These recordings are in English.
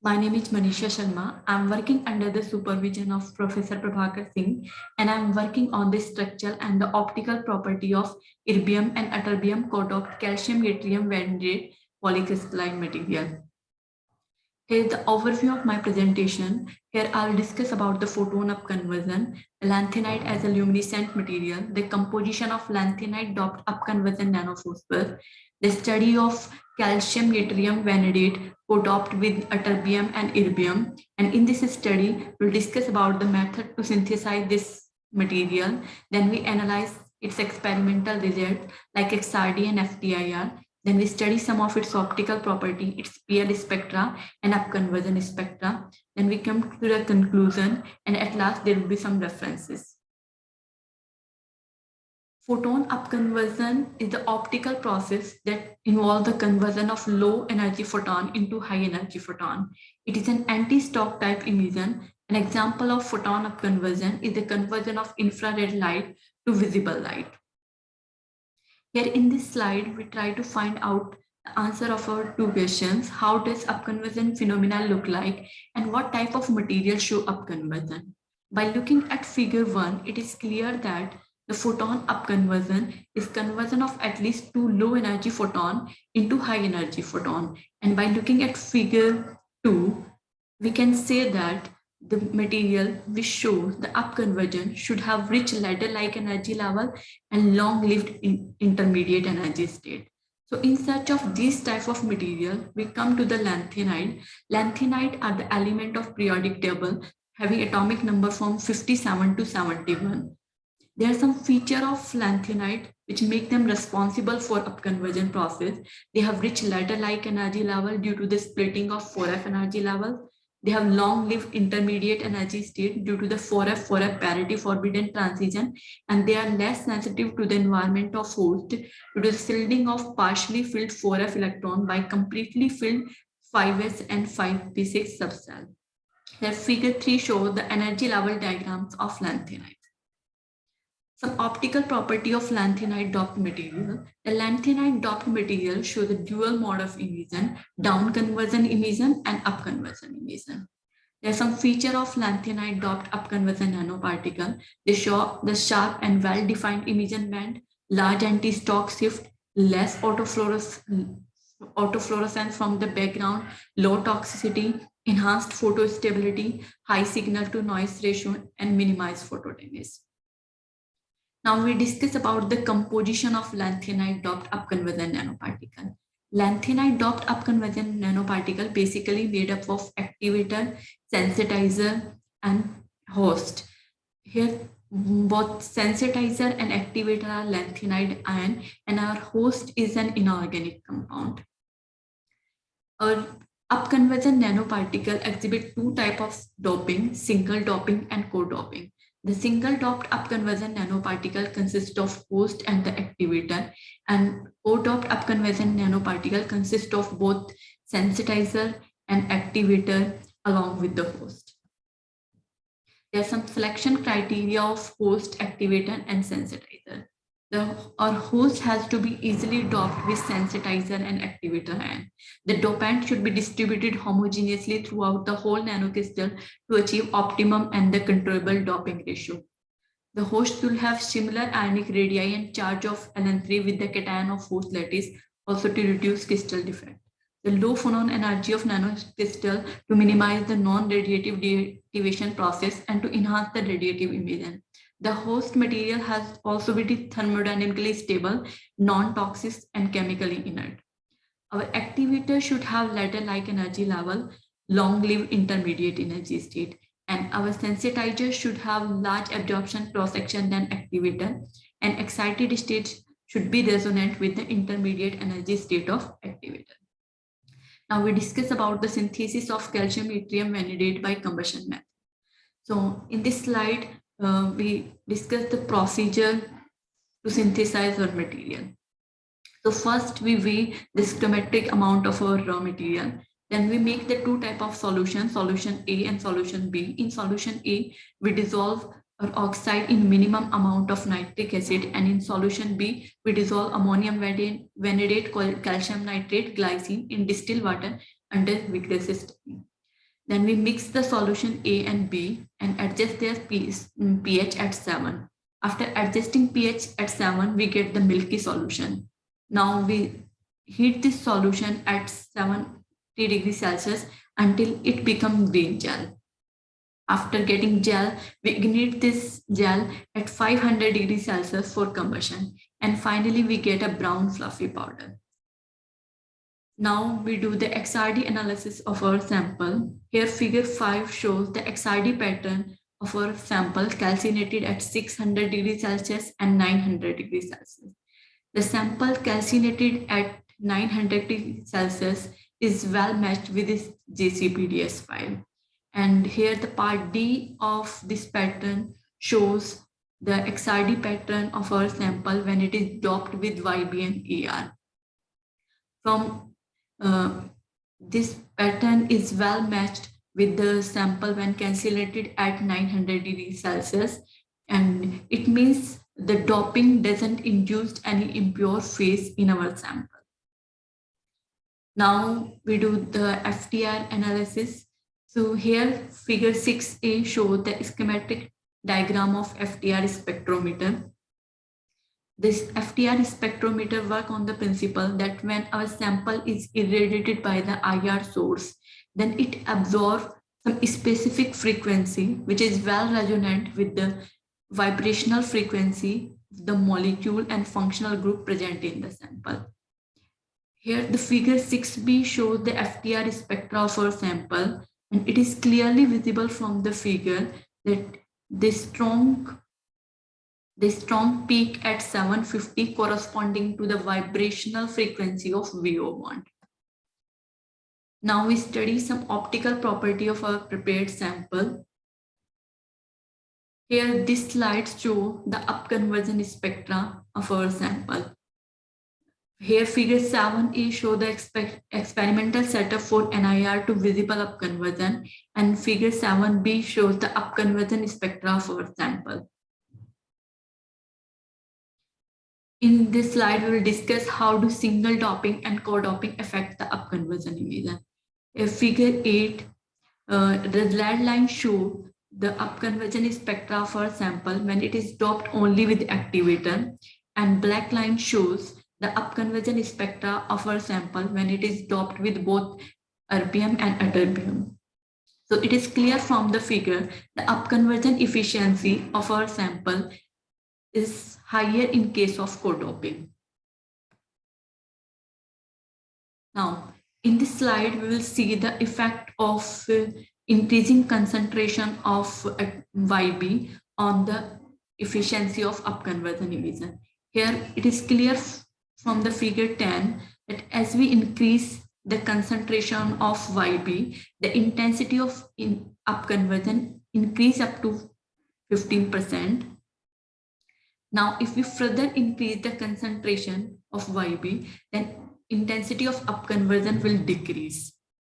My name is Manisha Sharma. I'm working under the supervision of Professor Prabhakar Singh, and I'm working on the structural and the optical property of erbium and ytterbium co-doped calcium yttrium vanadate polycrystalline material. Here is the overview of my presentation. Here I'll discuss about the photon up conversion, lanthanide as a luminescent material, the composition of lanthanide doped up conversion nanophosphor, the study of calcium yttrium vanadate co-doped with ytterbium and erbium. And in this study, we'll discuss about the method to synthesize this material. Then we analyze its experimental result like XRD and FTIR. Then we study some of its optical property, its PL spectra and upconversion spectra. Then we come to the conclusion, and at last there will be some references. Photon upconversion is the optical process that involves the conversion of low energy photon into high energy photon. It is an anti-stock type emission. An example of photon upconversion is the conversion of infrared light to visible light. Here in this slide, we try to find out the answer of our two questions. How does upconversion phenomena look like, and what type of material show upconversion? By looking at figure 1, it is clear that the photon upconversion is conversion of at least two low energy photon into high energy photon. And by looking at figure 2, we can say that the material which shows the upconversion should have rich ladder-like energy level and long-lived intermediate energy state. So in search of this type of material, we come to the lanthanide. Lanthanide are the element of periodic table having atomic number from 57 to 71. There are some feature of lanthanide which make them responsible for upconversion process. They have rich ladder-like energy level due to the splitting of 4F energy level. They have long-lived intermediate energy state due to the 4F parity forbidden transition, and they are less sensitive to the environment of host due to the shielding of partially filled 4F electron by completely filled 5s and 5p6 subcell. Here figure 3 shows the energy level diagrams of lanthanide. Some optical property of lanthanide doped material. The lanthanide doped material shows a dual mode of emission, down conversion emission and up conversion emission. There are some feature of lanthanide doped up conversion nanoparticle. They show the sharp and well-defined emission band, large anti-stock shift, less autofluorescence from the background, low toxicity, enhanced photostability, high signal to noise ratio, and minimized photodamage. Now we discuss about the composition of lanthanide doped upconversion nanoparticle. Lanthanide doped upconversion nanoparticle basically made up of activator, sensitizer, and host. Here both sensitizer and activator are lanthanide ion, and our host is an inorganic compound. Our upconversion nanoparticle exhibit two types of doping, single doping and co-doping. The single doped upconversion nanoparticle consists of host and the activator, and co-doped upconversion nanoparticle consists of both sensitizer and activator along with the host. There are some selection criteria of host, activator, and sensitizer. Our host has to be easily doped with sensitizer and activator ion. The dopant should be distributed homogeneously throughout the whole nanocrystal to achieve optimum and the controllable doping ratio. The host will have similar ionic radii and charge of Ln3 with the cation of host lattice, also to reduce crystal defect. The low phonon energy of nanocrystal to minimize the non-radiative deactivation process and to enhance the radiative emission. The host material has also been thermodynamically stable, non-toxic, and chemically inert. Our activator should have ladder-like energy level, long-lived intermediate energy state, and our sensitizer should have large absorption cross-section than activator, and excited state should be resonant with the intermediate energy state of activator. Now we discuss about the synthesis of calcium yttrium vanadate by combustion method. So in this slide, we discuss the procedure to synthesize our material. So first we weigh the stoichiometric amount of our raw material. Then we make the two type of solution, solution A and solution B. In solution A, we dissolve our oxide in minimum amount of nitric acid, and in solution B, we dissolve ammonium vanadate, calcium nitrate, glycine in distilled water under vigorous steam. Then we mix the solution A and B and adjust their pH at 7. After adjusting pH at 7, we get the milky solution. Now we heat this solution at 70 degrees Celsius until it becomes green gel. After getting gel, we ignite this gel at 500 degrees Celsius for combustion. And finally, we get a brown fluffy powder. Now we do the XRD analysis of our sample. Here figure 5 shows the XRD pattern of our sample calcinated at 600 degrees Celsius and 900 degrees Celsius. The sample calcinated at 900 degrees Celsius is well matched with this JCPDS file. And here the part D of this pattern shows the XRD pattern of our sample when it is doped with YB and AR. From this pattern is well matched with the sample when calculated at 900 degrees Celsius, and it means the doping doesn't induce any impure phase in our sample. Now we do the FTR analysis. So here figure 6A shows the schematic diagram of FTR spectrometer. This FTR spectrometer work on the principle that when our sample is irradiated by the IR source, then it absorbs some specific frequency, which is well resonant with the vibrational frequency of the molecule and functional group present in the sample. Here the figure 6B shows the FTR spectra of our sample, and it is clearly visible from the figure that this strong peak at 750 corresponding to the vibrational frequency of VO1. Now we study some optical property of our prepared sample. Here this slide shows the upconversion spectra of our sample. Here figure 7A shows the experimental setup for NIR to visible upconversion, and figure 7B shows the upconversion spectra of our sample. In this slide, we will discuss how do single doping and co-doping affect the upconversion emission. Figure 8, the red line shows the upconversion spectra of our sample when it is doped only with activator, and black line shows the upconversion spectra of our sample when it is doped with both erbium and ytterbium. So it is clear from the figure the upconversion efficiency of our sample is higher in case of co-doping. Now, in this slide, we will see the effect of increasing concentration of YB on the efficiency of upconversion emission. Here, it is clear from the figure 10 that as we increase the concentration of YB, the intensity of upconversion increase up to 15%. Now, if we further increase the concentration of YB, then intensity of upconversion will decrease.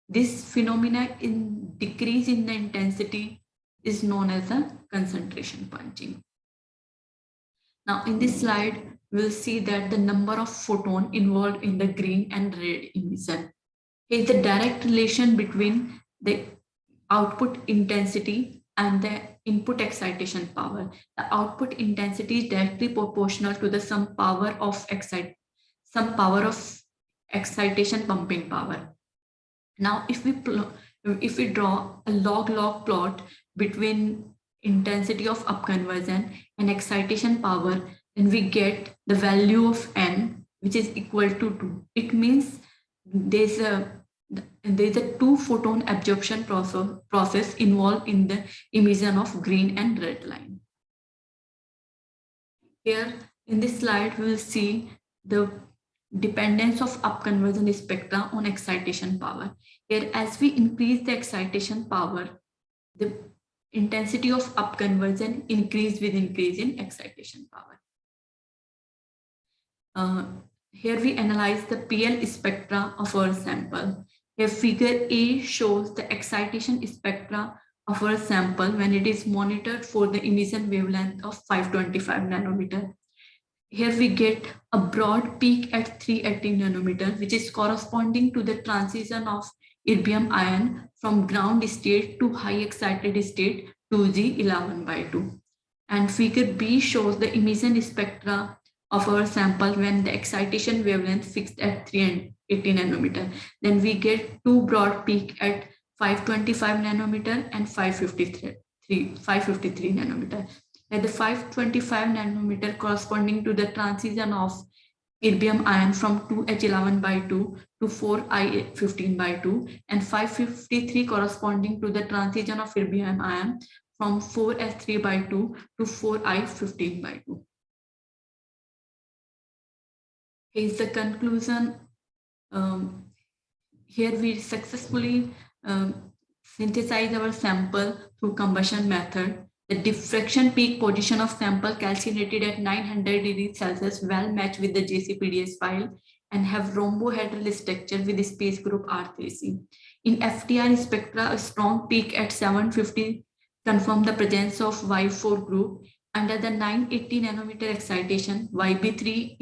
This phenomena in decrease in the intensity is known as a concentration punching. Now, in this slide, we'll see that the number of photons involved in the green and red emission is the direct relation between the output intensity and the input excitation power. The output intensity is directly proportional to the sum power of excitation pumping power. Now, if we draw a log-log plot between intensity of upconversion and excitation power, then we get the value of n, which is equal to 2. It means there's a 2-photon absorption process involved in the emission of green and red line. Here in this slide, we will see the dependence of upconversion spectra on excitation power. Here, as we increase the excitation power, the intensity of upconversion increase with increase in excitation power. Here we analyze the PL spectra of our sample. Here figure A shows the excitation spectra of our sample when it is monitored for the emission wavelength of 525 nanometer. Here we get a broad peak at 380 nanometer, which is corresponding to the transition of erbium ion from ground state to high excited state 2G11/2. And figure B shows the emission spectra of our sample when the excitation wavelength fixed at 380 nanometer. Then we get two broad peak at 525 nanometer and 553 nanometer. At the 525 nanometer corresponding to the transition of erbium ion from 2H11/2 to 4I15/2, and 553 corresponding to the transition of erbium ion from 4S3/2 to 4I15/2. Here's the conclusion. Here we successfully synthesize our sample through combustion method. The diffraction peak position of sample calculated at 900 degrees Celsius well matched with the JCPDS file and have rhombohedral structure with the space group R3C. In FTR spectra, a strong peak at 750 confirm the presence of Y4 group. Under the 980 nanometer excitation, YB3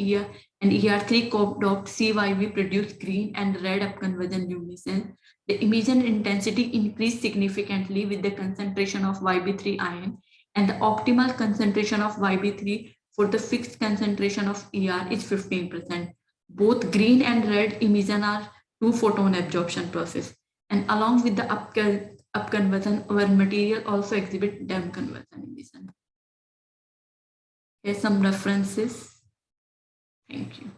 and ER3 co-doped CYB produce green and red upconversion luminescence. The emission intensity increased significantly with the concentration of YB3 ion, and the optimal concentration of YB3 for the fixed concentration of ER is 15%. Both green and red emission are two photon absorption process. And along with the upconversion, our material also exhibit down conversion emission. Here's some references. Thank you.